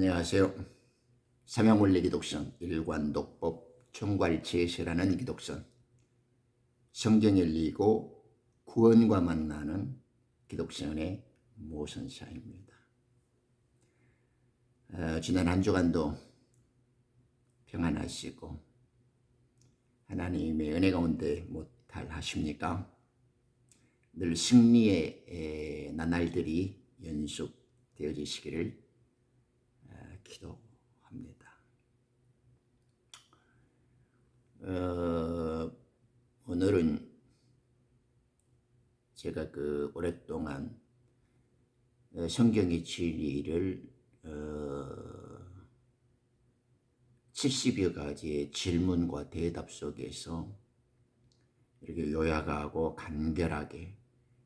안녕하세요. 삼양원리 기독선 일관독법 총괄제시라는 기독선, 성경 읽고 구원과 만나는 기독선의 모선사입니다. 지난 한 주간도 평안하시고 하나님의 은혜 가운데 못탈하십니까? 늘 승리의 나날들이 연속되어지시기를 기도합니다. 오늘은 제가 오랫동안 성경의 진리를 70여 가지의 질문과 대답 속에서 이렇게 요약하고 간결하게,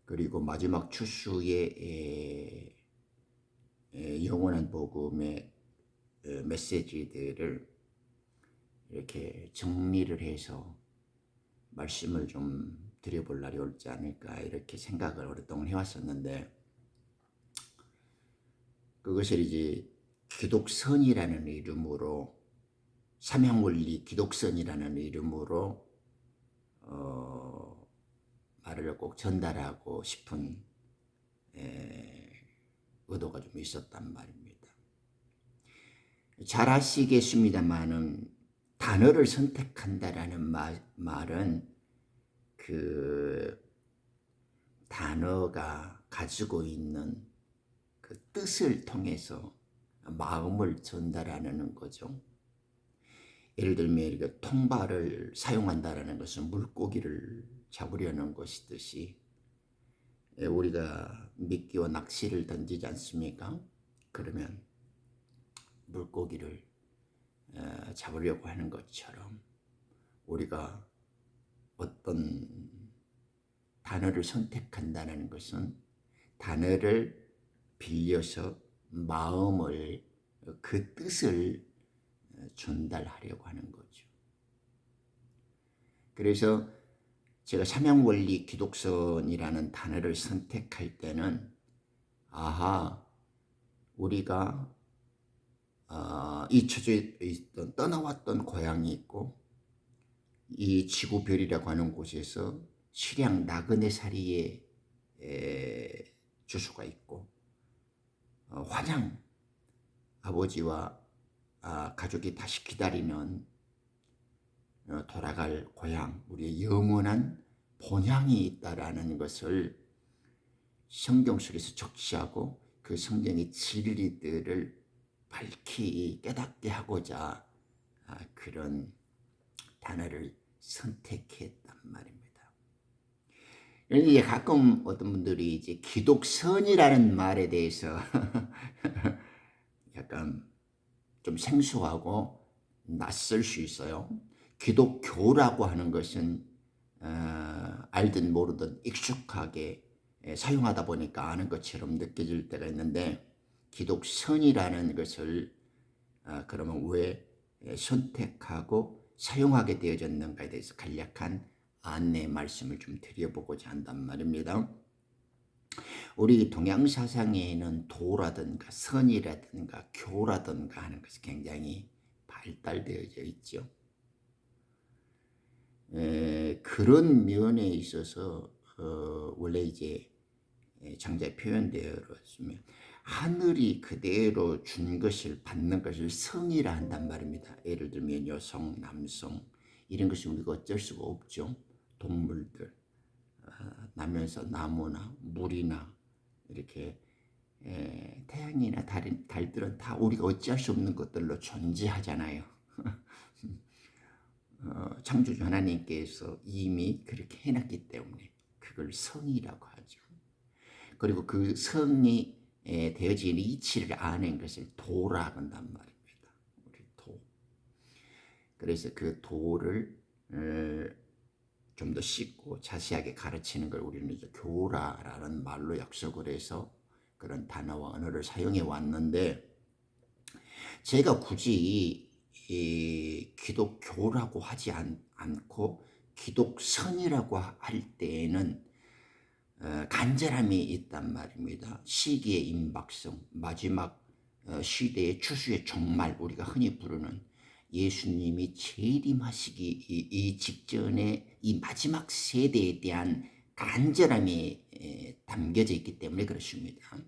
그리고 마지막 추수의 영원한 복음의 메시지들을 이렇게 정리를 해서 말씀을 좀 드려볼 날이 올지 않을까, 이렇게 생각을 오랫동안 해왔었는데, 그것을 이제 기독선이라는 이름으로, 삼양원리 기독선이라는 이름으로 말을 꼭 전달하고 싶은 의도가 좀 있었단 말입니다. 잘 아시겠습니다만은 단어를 선택한다라는 말은 그 단어가 가지고 있는 그 뜻을 통해서 마음을 전달하는 거죠. 예를 들면 이렇게 통발을 사용한다라는 것은 물고기를 잡으려는 것이듯이, 우리가 미끼와 낚시를 던지지 않습니까? 그러면 물고기를 잡으려고 하는 것처럼 우리가 어떤 단어를 선택한다는 것은 단어를 빌려서 마음을, 그 뜻을 전달하려고 하는 거죠. 그래서 제가 삼양원리 기독선이라는 단어를 선택할 때는 우리가 잊혀져 있던, 떠나왔던 고향이 있고, 이 지구별이라고 하는 곳에서 실향 나그네 사리의 주소가 있고, 환양 아버지와 가족이 다시 기다리는 돌아갈 고향, 우리의 영원한 본향이 있다라는 것을 성경 속에서 적시하고, 그 성경의 진리들을 밝히 깨닫게 하고자 그런 단어를 선택했단 말입니다. 그런데 가끔 어떤 분들이 이제 기독선이라는 말에 대해서 약간 좀 생소하고 낯설 수 있어요. 기독교라고 하는 것은 알든 모르든 익숙하게 사용하다 보니까 아는 것처럼 느껴질 때가 있는데, 기독선이라는 것을 그러면 왜 선택하고 사용하게 되어졌는가에 대해서 간략한 안내 말씀을 좀 드려보고자 한단 말입니다. 우리 동양 사상에는 도라든가 선이라든가 교라든가 하는 것이 굉장히 발달되어져 있죠. 그런 면에 있어서 원래 이제 장자에 표현되었으면 하늘이 그대로 준 것을 받는 것을 성이라 한단 말입니다. 예를 들면 여성, 남성 이런 것이 우리가 어쩔 수가 없죠. 동물들, 나면서 나무나 물이나 이렇게 태양이나 달들은 다 우리가 어찌할 수 없는 것들로 존재하잖아요. 창조주 하나님께서 이미 그렇게 해놨기 때문에 그걸 성이라고 하죠. 그리고 그 성이 되어진 이치를 아는 것을 도라고 한단 말입니다. 우리 도. 그래서 그 도를 좀 더 쉽고 자세하게 가르치는 걸 우리는 이제 교라라는 말로 약속을 해서 그런 단어와 언어를 사용해 왔는데, 제가 굳이 기독교라고 하지 않고 기독선이라고 할 때에는 간절함이 있단 말입니다. 시기의 임박성, 마지막 시대의 추수의 종말, 우리가 흔히 부르는 예수님이 재림하시기 이 직전에 이 마지막 세대에 대한 간절함이 담겨져 있기 때문에 그렇습니다.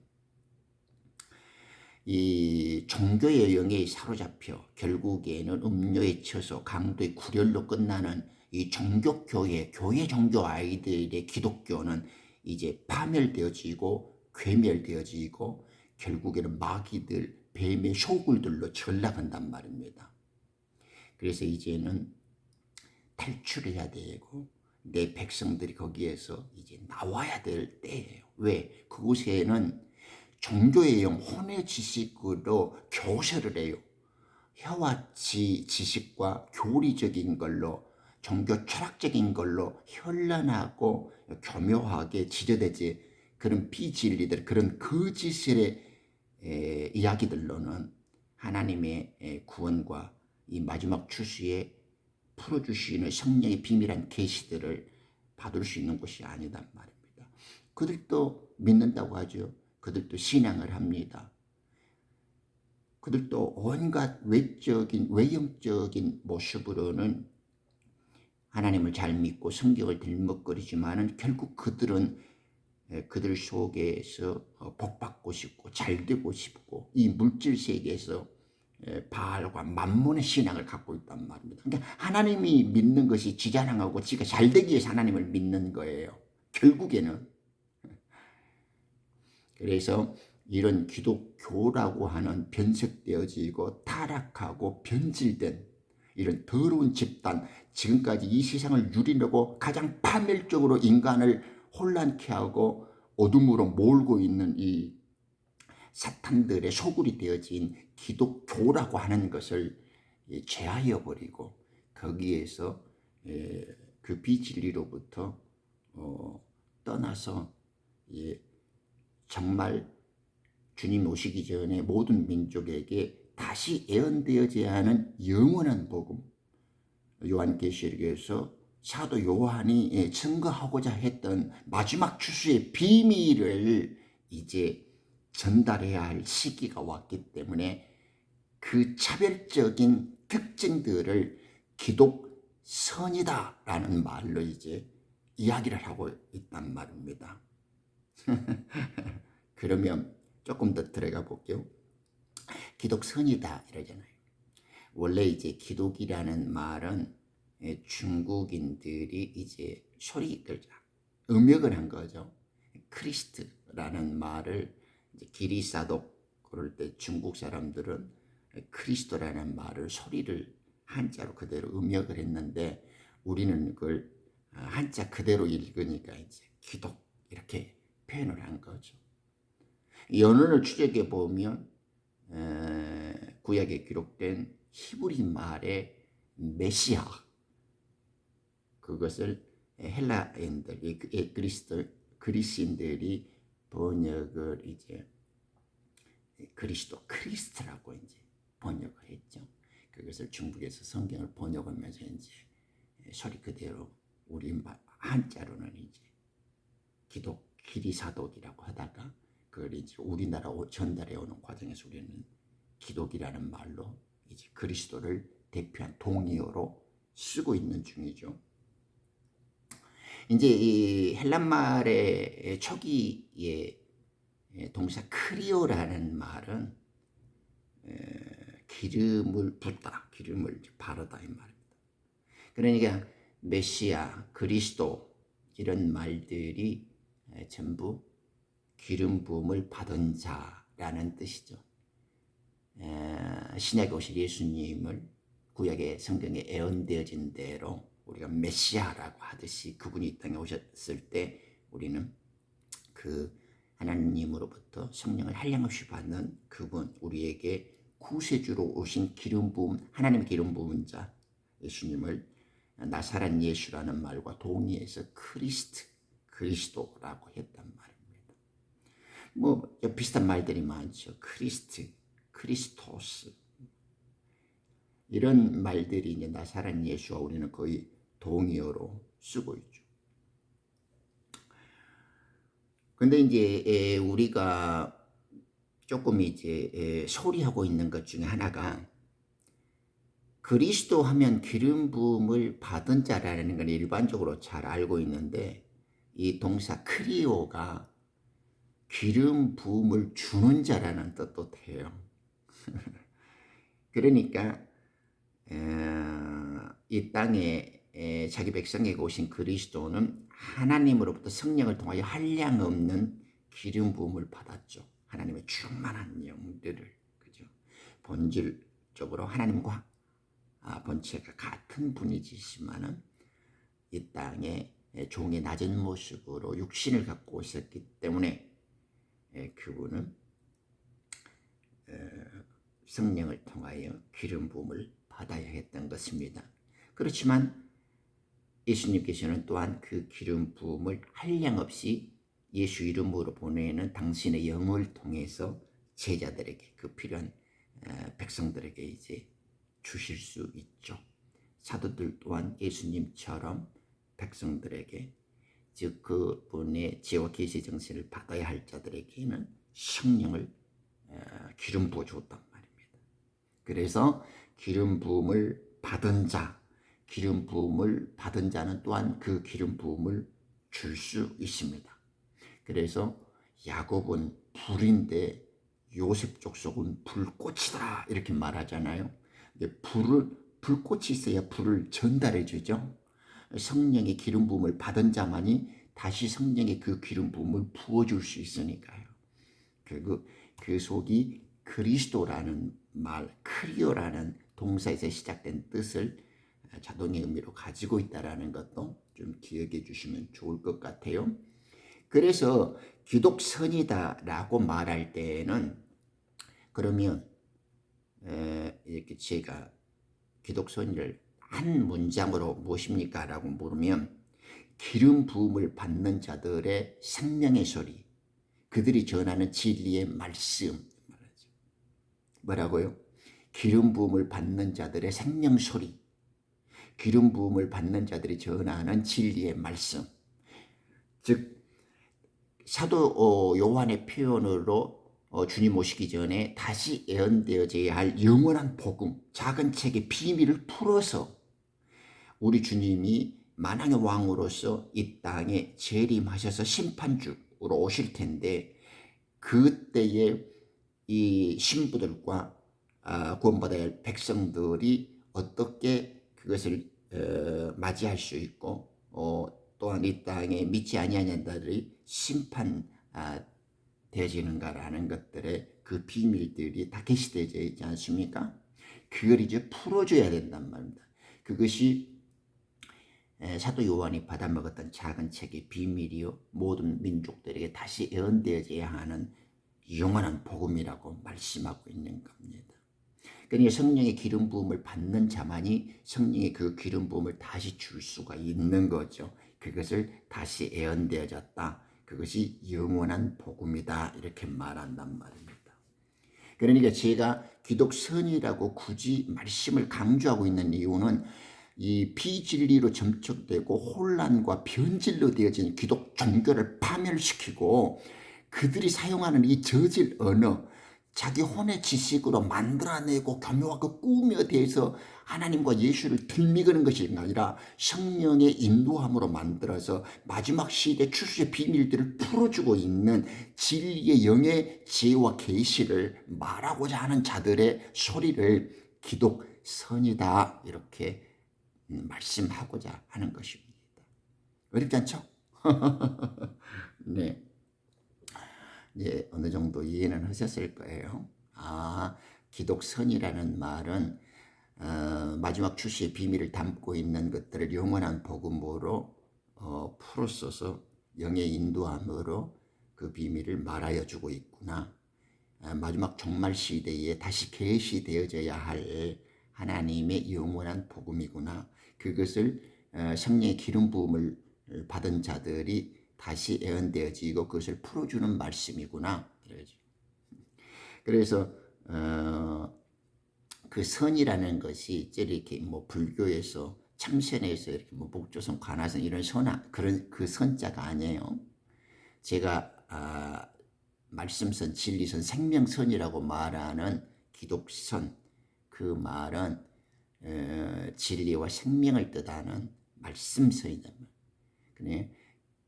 이 종교의 영에 사로잡혀 결국에는 음료에 쳐서 강도의 구렬로 끝나는 이 종교교회, 교회 종교 아이들의 기독교는 이제 파멸되어지고 괴멸되어지고 결국에는 마귀들, 뱀의 소굴들로 전락한단 말입니다. 그래서 이제는 탈출해야 되고 내 백성들이 거기에서 이제 나와야 될 때예요. 왜? 그곳에는 종교의 영, 혼의 지식으로 교세를 해요. 혀와 지식과 교리적인 걸로, 종교 철학적인 걸로 현란하고 교묘하게 지저대지 그런 비진리들, 그런 거짓의 이야기들로는 하나님의 구원과 이 마지막 추수에 풀어주시는 성령의 비밀한 계시들을 받을 수 있는 것이 아니단 말입니다. 그들도 믿는다고 하죠. 그들도 신앙을 합니다. 그들도 온갖 외형적인 모습으로는 하나님을 잘 믿고 성경을 들먹거리지만은 결국 그들은 그들 속에서 복받고 싶고 잘 되고 싶고 이 물질 세계에서 바알과 만몬의 신앙을 갖고 있단 말입니다. 그러니까 하나님이 믿는 것이 지 자랑하고 지가 잘 되기 위해서 하나님을 믿는 거예요. 결국에는. 그래서 이런 기독교라고 하는 변색되어지고 타락하고 변질된 이런 더러운 집단, 지금까지 이 세상을 누리려고 가장 파멸적으로 인간을 혼란케 하고 어둠으로 몰고 있는 이 사탄들의 소굴이 되어진 기독교라고 하는 것을 제하여 버리고 거기에서 그 비진리로부터 떠나서 정말 주님 오시기 전에 모든 민족에게 다시 예언되어져야 하는 영원한 복음, 요한계시록에서 사도 요한이 증거하고자 했던 마지막 추수의 비밀을 이제 전달해야 할 시기가 왔기 때문에 그 차별적인 특징들을 기독선이다라는 말로 이제 이야기를 하고 있단 말입니다. 그러면 조금 더 들어가 볼게요. 기독선이다 이러잖아요. 원래 이제 기독이라는 말은 중국인들이 이제 소리를 음역을 한 거죠. 크리스트라는 말을 이제 기리사독 그럴 때 중국 사람들은 그리스도라는 말을 소리를 한자로 그대로 음역을 했는데 우리는 그걸 한자 그대로 읽으니까 이제 기독 이렇게 표현을 한 거죠. 연언을 추적해 보면 구약에 기록된 히브리 말의 메시아 그것을 헬라인들, 그리스인들이 번역을 이제 그리스도, 크리스트라고 이제 번역을 했죠. 그것을 중국에서 성경을 번역하면서 이제 소리 그대로 우리 한자로는 이제 기독, 기리사독이라고 하다가 그걸 이제 우리나라 전달해 오는 과정에서 우리는 기독이라는 말로 이제 그리스도를 대표한 동의어로 쓰고 있는 중이죠. 이제 이 헬란 말의 초기의 동사 크리오라는 말은 기름을 붓다, 기름을 바르다 이 말입니다. 그러니까 메시아, 그리스도 이런 말들이 전부 기름 부음을 받은 자라는 뜻이죠. 신약에 오실 예수님을 구약의 성경에 예언되어진 대로 우리가 메시아라고 하듯이 그분이 이 땅에 오셨을 때 우리는 그 하나님으로부터 성령을 한량없이 받는 그분, 우리에게 구세주로 오신 기름 부음, 하나님의 기름 부은 자 예수님을 나사렛 예수라는 말과 동의해서 크리스트, 그리스도라고 했단 말입니다. 뭐 비슷한 말들이 많죠. 크리스트, 크리스토스 이런 말들이 이제 나사렛 예수와 우리는 거의 동의어로 쓰고 있죠. 근데 이제 우리가 조금 이제 소리하고 있는 것 중에 하나가 그리스도 하면 기름 부음을 받은 자라는 건 일반적으로 잘 알고 있는데 이 동사 크리오가 기름 부음을 주는 자라는 뜻도 돼요. 그러니까 이 땅에 자기 백성에게 오신 그리스도는 하나님으로부터 성령을 통하여 한량없는 기름 부음을 받았죠. 하나님의 충만한 영들을, 그죠? 본질적으로 하나님과 본체가 같은 분이지만은 이 땅에 종의 낮은 모습으로 육신을 갖고 오셨기 때문에 그분은 성령을 통하여 기름 부음을 받아야 했던 것입니다. 그렇지만 예수님께서는 또한 그 기름 부음을 한량없이 예수 이름으로 보내는 당신의 영을 통해서 제자들에게 그 필요한 백성들에게 이제 주실 수 있죠. 사도들 또한 예수님처럼 백성들에게 즉 그분의 지혜와 계시 정신을 받아야 할 자들에게는 성령을 기름 부어 주었단 말입니다. 그래서 기름 부음을 받은 자, 기름 부음을 받은 자는 또한 그 기름 부음을 줄 수 있습니다. 그래서 야곱은 불인데 요셉 족속은 불꽃이다 이렇게 말하잖아요. 불꽃이 있어야 불을 전달해 주죠. 성령의 기름 부음을 받은 자만이 다시 성령의 그 기름 부음을 부어줄 수 있으니까요. 그 속이 그리스도라는 말, 크리오라는 동사에서 시작된 뜻을 자동의 의미로 가지고 있다는 것도 좀 기억해 주시면 좋을 것 같아요. 그래서 기독선이다라고 말할 때는 그러면 이렇게 제가 기독선을 한 문장으로 무엇입니까? 라고 물으면 기름 부음을 받는 자들의 생명의 소리, 그들이 전하는 진리의 말씀. 뭐라고요? 기름 부음을 받는 자들의 생명 소리, 기름 부음을 받는 자들이 전하는 진리의 말씀. 즉 사도 요한의 표현으로 주님 오시기 전에 다시 예언되어져야 할 영원한 복음, 작은 책의 비밀을 풀어서 우리 주님이 만왕의 왕으로서 이 땅에 재림하셔서 심판주로 오실 텐데 그때에 이 신부들과 구원받아야 할 백성들이 어떻게 그것을 맞이할 수 있고 또한 이 땅에 믿지 아니하는 자들이 심판 되어지는가라는 것들의 그 비밀들이 다 계시되어 있지 않습니까? 그걸 이제 풀어줘야 된단 말입니다. 그것이 사도 요한이 받아먹었던 작은 책의 비밀이요 모든 민족들에게 다시 예언되어져야 하는 영원한 복음이라고 말씀하고 있는 겁니다. 그러니까 성령의 기름 부음을 받는 자만이 성령의 그 기름 부음을 다시 줄 수가 있는 거죠. 그것을 다시 예언되어졌다. 그것이 영원한 복음이다. 이렇게 말한단 말입니다. 그러니까 제가 기독선이라고 굳이 말씀을 강조하고 있는 이유는 이 비진리로 점척되고 혼란과 변질로 되어진 기독 종교를 파멸시키고 그들이 사용하는 이 저질 언어, 자기 혼의 지식으로 만들어내고 교묘하고 꾸며대서 하나님과 예수를 들미거는 것이 아니라 성령의 인도함으로 만들어서 마지막 시대 추수의 비밀들을 풀어주고 있는 진리의 영의 지혜와 계시를 말하고자 하는 자들의 소리를 기독선이다 이렇게 말씀하고자 하는 것입니다. 어렵지 않죠? 네. 이제 어느 정도 이해는 하셨을 거예요. 기독선이라는 말은 마지막 출시의 비밀을 담고 있는 것들을 영원한 복음으로 풀어써서 영의 인도함으로 그 비밀을 말하여 주고 있구나. 마지막 종말 시대에 다시 계시되어져야 할 하나님의 영원한 복음이구나. 그것을 성령의 기름 부음을 받은 자들이 다시 예언되어지고 그것을 풀어주는 말씀이구나. 그래서 그 선이라는 것이 이렇게 뭐 불교에서 참선에서 이렇게 뭐 목조선, 관화선 이런 그런 그 선자가 아니에요. 제가 말씀선, 진리선, 생명선이라고 말하는 기독선, 그 말은 진리와 생명을 뜻하는 말씀선이다. 그래,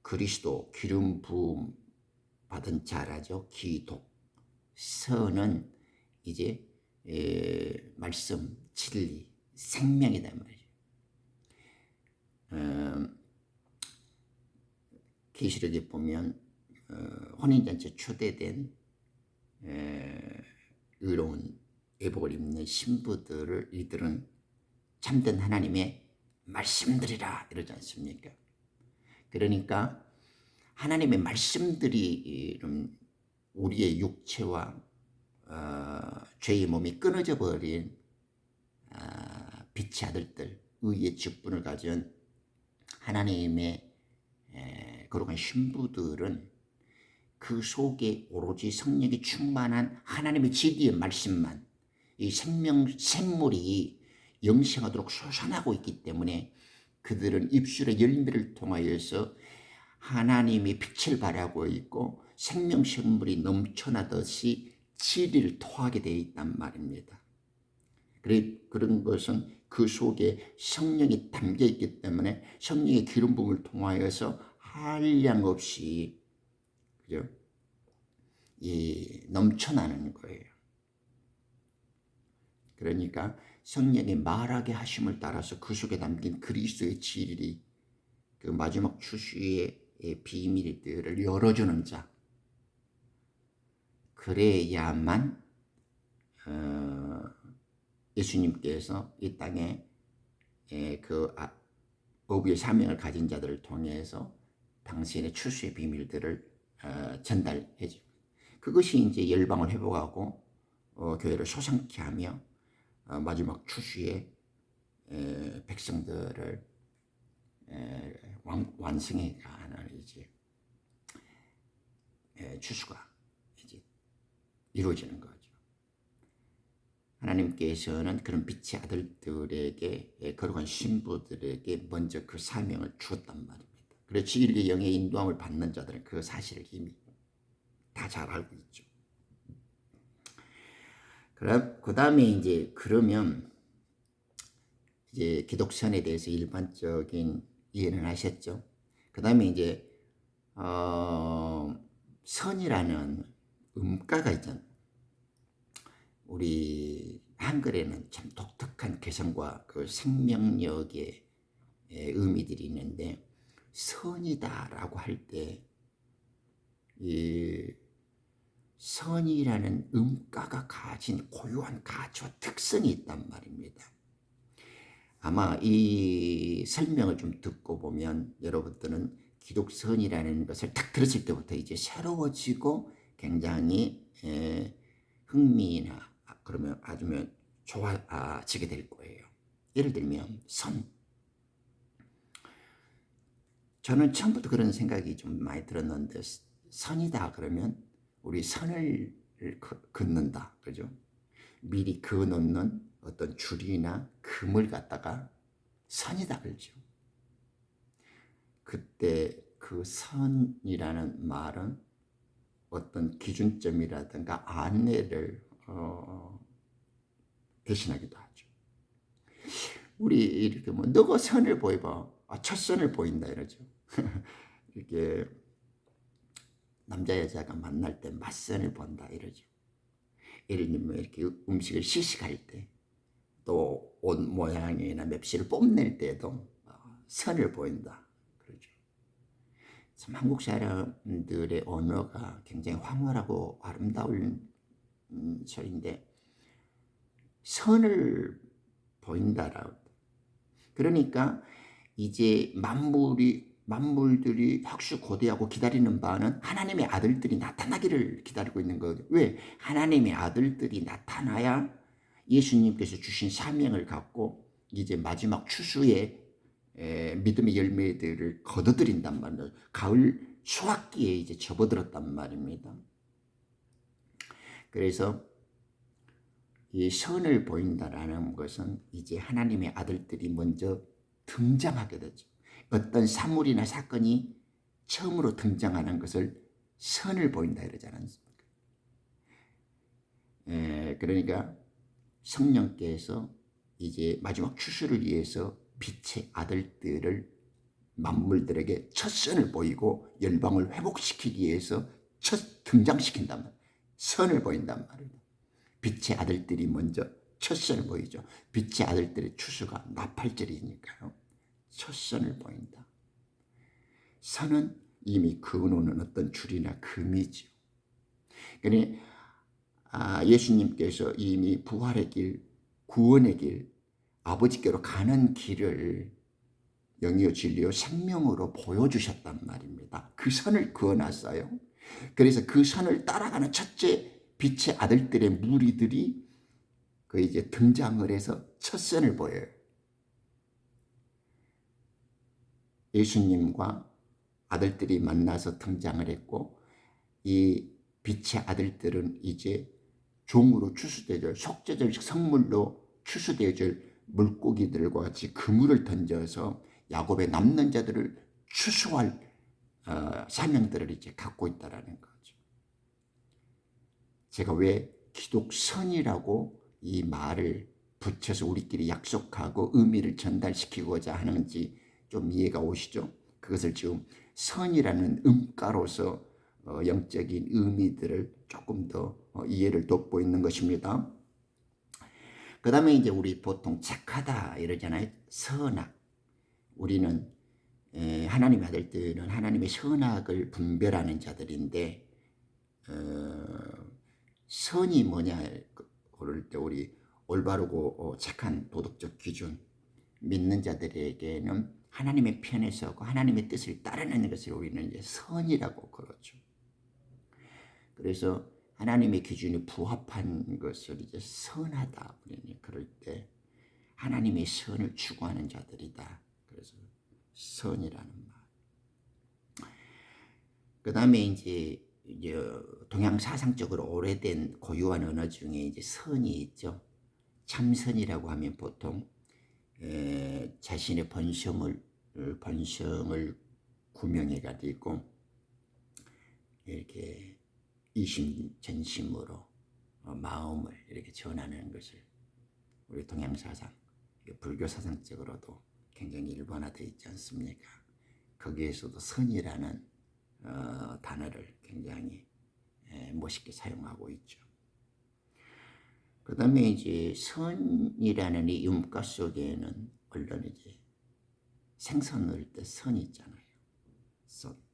그리스도 기름 부음 받은 자라죠. 기독. 선은 이제 말씀, 진리, 생명이다 말이죠. 계시록에 보면 혼인잔치에 초대된 의로운 예복을 입는 신부들을 이들은 참된 하나님의 말씀들이라 이러지 않습니까? 그러니까 하나님의 말씀들이 우리의 육체와 죄의 몸이 끊어져 버린 빛의 아들들, 의의 직분을 가진 하나님의 거룩한 신부들은 그 속에 오로지 성령이 충만한 하나님의 진리의 말씀만, 이 생물이 영생하도록 솟아나고 있기 때문에 그들은 입술의 열매를 통하여서 하나님의 빛을 발하고 있고 생명식물이 넘쳐나듯이 진리를 토하게 되어 있단 말입니다. 그런 것은 그 속에 성령이 담겨 있기 때문에 성령의 기름 부음을 통하여서 한량없이, 그죠? 넘쳐나는 거예요. 그러니까 성령의 말하게 하심을 따라서 그 속에 담긴 그리스도의 진리, 그 마지막 추수의 비밀들을 열어주는 자, 그래야만 예수님께서 이 땅에 그 어부의 사명을 가진 자들을 통해서 당신의 추수의 비밀들을 전달해 줍니다. 그것이 이제 열방을 회복하고 교회를 소상케 하며 마지막 추수의 백성들을 완성해 가는 이제 추수가 이제 이루어지는 거죠. 하나님께서는 그런 빛의 아들들에게, 거룩한 신부들에게 먼저 그 사명을 주었단 말입니다. 그래서 진리 영의 인도함을 받는 자들은 그 사실을 이미 다 잘 알고 있죠. 그럼 그 다음에 이제 그러면 이제 기독선에 대해서 일반적인 이해는 하셨죠. 그 다음에 이제 선이라는 음가가 있잖아요. 우리 한글에는 참 독특한 개성과 그 생명력의 의미들이 있는데, 선이다라고 할 때 이 선이라는 음가가 가진 고유한 가치와 특성이 있단 말입니다. 아마 이 설명을 좀 듣고 보면 여러분들은 기독선이라는 것을 딱 들었을 때부터 이제 새로워지고 굉장히 흥미나 그러면 아주 좋아지게 될 거예요. 예를 들면 선. 저는 처음부터 그런 생각이 좀 많이 들었는데, 선이다 그러면 우리 선을 긋는다, 그죠? 미리 그어놓는 어떤 줄이나 금을 갖다가 선이다 그러죠. 그때 그 선이라는 말은 어떤 기준점이라든가 안내를 대신하기도 하죠. 우리 이렇게 뭐 너가 선을 보여봐, 첫 선을 보인다 이러죠. 이렇게 남자 여자가 만날 때 맞선을 본다 이러죠. 예를 들면 이렇게 음식을 시식할 때, 또 옷 모양이나 맵시를 뽐낼 때도 선을 보인다 그러죠. 참 한국 사람들의 언어가 굉장히 황홀하고 아름다운 소리인데, 선을 보인다라고. 그러니까 이제 만물들이 혁수고대하고 기다리는 바는 하나님의 아들들이 나타나기를 기다리고 있는 거예요. 왜? 하나님의 아들들이 나타나야 예수님께서 주신 사명을 갖고 이제 마지막 추수의 믿음의 열매들을 거둬들인단 말이에요. 가을 수확기에 이제 접어들었단 말입니다. 그래서 이 선을 보인다라는 것은 이제 하나님의 아들들이 먼저 등장하게 되죠. 어떤 사물이나 사건이 처음으로 등장하는 것을 선을 보인다 이러지 않습니까? 그러니까 성령께서 이제 마지막 추수를 위해서 빛의 아들들을 만물들에게 첫 선을 보이고 열방을 회복시키기 위해서 첫 등장시킨단 말이에요. 선을 보인단 말이에요. 빛의 아들들이 먼저 첫 선을 보이죠. 빛의 아들들의 추수가 나팔절이니까요. 첫 선을 보인다. 선은 이미 그어놓는 어떤 줄이나 금이죠. 그러니 예수님께서 이미 부활의 길, 구원의 길, 아버지께로 가는 길을 영이요 진리요 생명으로 보여주셨단 말입니다. 그 선을 그어놨어요. 그래서 그 선을 따라가는 첫째 빛의 아들들의 무리들이 그 이제 등장을 해서 첫 선을 보여요. 예수님과 아들들이 만나서 등장을 했고, 이 빛의 아들들은 이제 종으로 추수되질, 속죄절 성물로 추수되질 물고기들과 같이 그물을 던져서 야곱의 남는 자들을 추수할 사명들을 이제 갖고 있다라는 거죠. 제가 왜 기독선이라고 이 말을 붙여서 우리끼리 약속하고 의미를 전달시키고자 하는지 좀 이해가 오시죠? 그것을 지금 선이라는 음가로서 영적인 의미들을 조금 더 이해를 돕고 있는 것입니다. 그 다음에 이제 우리 보통 착하다 이러잖아요. 선악. 우리는 하나님의 아들들은 하나님의 선악을 분별하는 자들인데 선이 뭐냐 그럴 때 우리 올바르고 착한 도덕적 기준 믿는 자들에게는 하나님의 편에 서고 하나님의 뜻을 따르는 것을 우리는 이제 선이라고 그러죠. 그래서 하나님의 기준이 부합한 것을 이제 선하다. 그럴 때 하나님의 선을 추구하는 자들이다. 그래서 선이라는 말. 그 다음에 이제 동양 사상적으로 오래된 고유한 언어 중에 이제 선이 있죠. 참선이라고 하면 보통 자신의 번성을 구명해 가지고 이렇게 이심전심으로 마음을 이렇게 전하는 것을 우리 동양 사상, 불교 사상적으로도 굉장히 일반화되어 있지 않습니까? 거기에서도 선이라는 단어를 굉장히 멋있게 사용하고 있죠. 그 다음에 이제 선이라는 이 음가 속에는 물론 이제 생선을 때 선이 있잖아요. 선.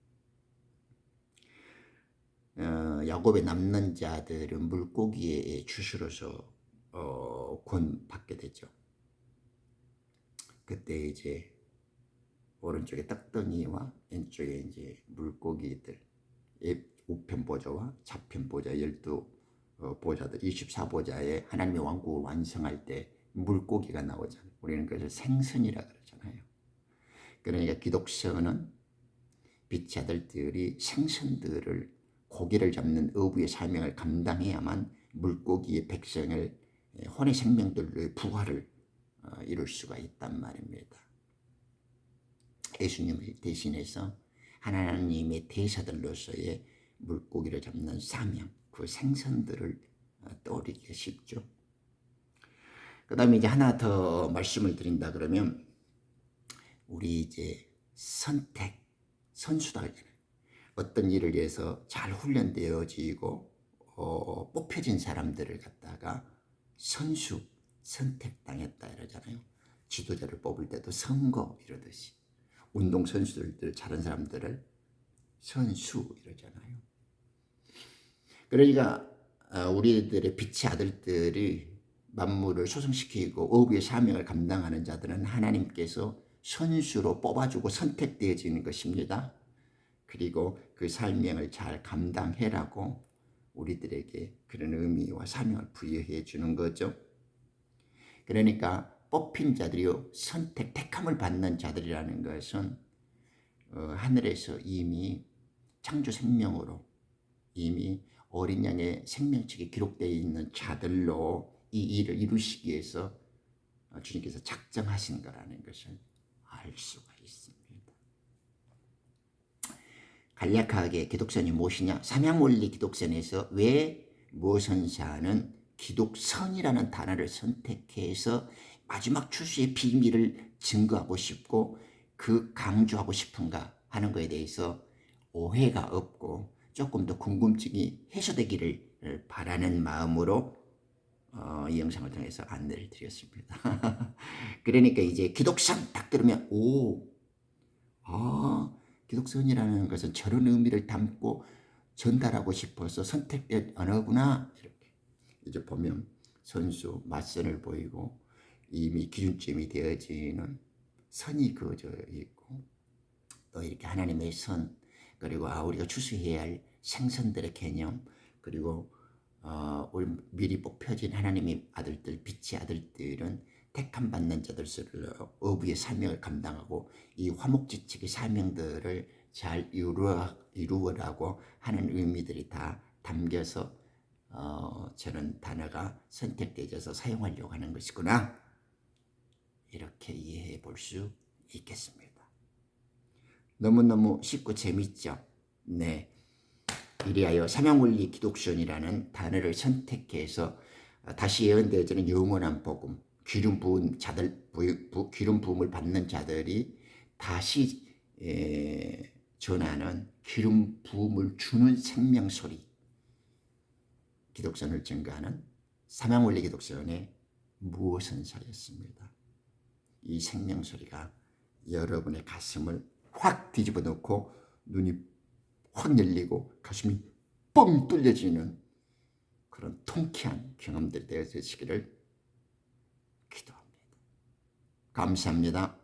야곱의 남는 자들은 물고기의 주수로서 구원받게 되죠. 그때 이제 오른쪽에 떡덩이와 왼쪽에 이제 물고기들, 우편 보좌와 좌편 보좌 12보좌들 24보좌에 하나님의 왕국을 완성할 때 물고기가 나오잖아요. 우리는 그것을 생선이라 그러잖아요. 그러니까 기독교는 빛의 아들들이 생선들을 고기를 잡는 어부의 사명을 감당해야만 물고기의 백성을 혼의 생명들로의 부활을 이룰 수가 있단 말입니다. 예수님을 대신해서 하나님의 대사들로서의 물고기를 잡는 사명, 그 생선들을 떠올리기가 쉽죠. 그 다음에 이제 하나 더 말씀을 드린다 그러면 우리 이제 선택, 선수다. 어떤 일을 위해서 잘 훈련되어지고 뽑혀진 사람들을 갖다가 선수, 선택당했다 이러잖아요. 지도자를 뽑을 때도 선거 이러듯이 운동선수들 잘한 사람들을 선수 이러잖아요. 그러니까 우리들의 빛의 아들들이 만물을 소성시키고 어부의 사명을 감당하는 자들은 하나님께서 선수로 뽑아주고 선택되어지는 것입니다. 그리고 그 사명을 잘 감당해라고 우리들에게 그런 의미와 사명을 부여해 주는 거죠. 그러니까 뽑힌 자들이요, 선택, 택함을 받는 자들이라는 것은 하늘에서 이미 창조 생명으로 이미 어린 양의 생명책에 기록되어 있는 자들로 이 일을 이루시기 위해서 주님께서 작정하신 거라는 것을 알 수가 있습니다. 간략하게 기독선이 무엇이냐? 삼양원리 기독선에서 왜 모선사는 기독성이라는 단어를 선택해서 마지막 추수의 비밀을 증거하고 싶고 그 강조하고 싶은가 하는 것에 대해서 오해가 없고 조금 더 궁금증이 해소되기를 바라는 마음으로 이 영상을 통해서 안내를 드렸습니다. 그러니까 이제 기독성 딱 들으면 기독성이라는 것은 저런 의미를 담고 전달하고 싶어서 선택된 언어구나. 이렇게 이제 보면 선수 맞선을 보이고 이미 기준점이 되어지는 선이 그어져 있고 또 이렇게 하나님의 선 그리고 우리가 추수해야 할 생선들의 개념 그리고 우리 미리 뽑혀진 하나님의 아들들 빛의 아들들은 택함 받는 자들로 어부의 사명을 감당하고 이 화목지책의 사명들을 잘 이루어라고 하는 의미들이 다 담겨서 저는 단어가 선택되어서 사용하려고 하는 것이구나 이렇게 이해해 볼 수 있겠습니다. 너무너무 쉽고 재밌죠? 네. 이리하여 삼양원리 기독선이라는 단어를 선택해서 다시 예언되어지는 영원한 복음, 기름 부은 자들, 기름 부음을 받는 자들이 다시 전하는 기름 부음을 주는 생명소리, 기독선을 증거하는 삼양원리 기독선의 무엇은사였습니다. 이 생명소리가 여러분의 가슴을 확 뒤집어 놓고 눈이 확 열리고 가슴이 뻥 뚫려지는 그런 통쾌한 경험들이 되어지시기를 기도합니다. 감사합니다.